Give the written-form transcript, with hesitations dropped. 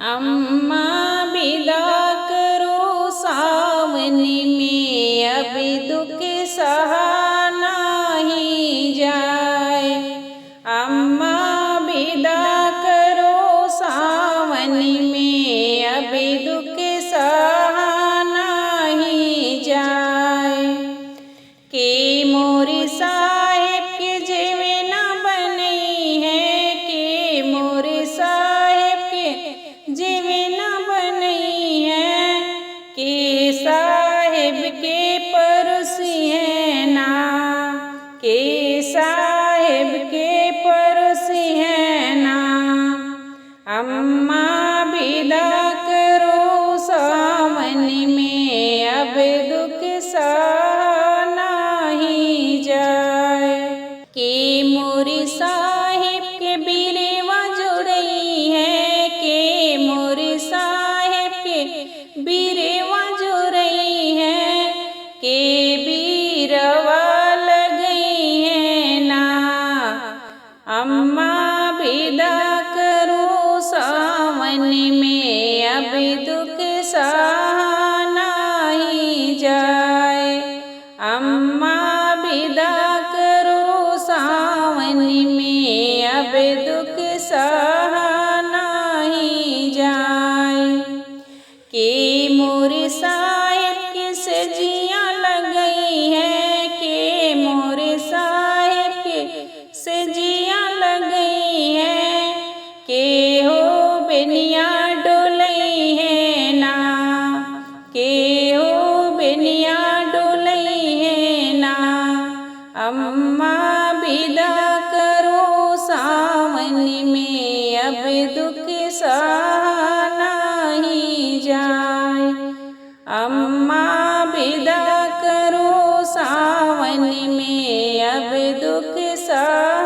अम्मा विदा करो सावन में, अब दुख सहा नहीं जाए। अम्मा विदा करो सावन में, अब दुख सहा नहीं जाए। के मोरे साहेब के जेवे न बनई है, के मोरे साहेब के जेवे न बनई है। के साहेब के पड़ोसी है ना, के साहेब के पड़ोसी है ना। अम्मा विदा करो सावन में, अब दुख सहा नहीं जाए। के मोरे साहेब के बीरेवा जोड़ई है, के मोरे साहेब के बीरेवा जोड़ई है। के बीरवा लगई है ना। अम्मा विदा करो सावन में, अब दुख सहा नहीं जाए। अम्मा विदा करो सावन में, अब दुख सहा नहीं जाए। के मोरे साहेब के सजिया लगई है, के मोरे साहेब के सजिया लगई है। के हो बेनिया डोलई है ना, के हो बेनिया डोलई है ना। अम्मा विदा करो सावन में, अब दुख सहा नहीं जाए। अम्मा विदा करो सावन में, अब दुख सहा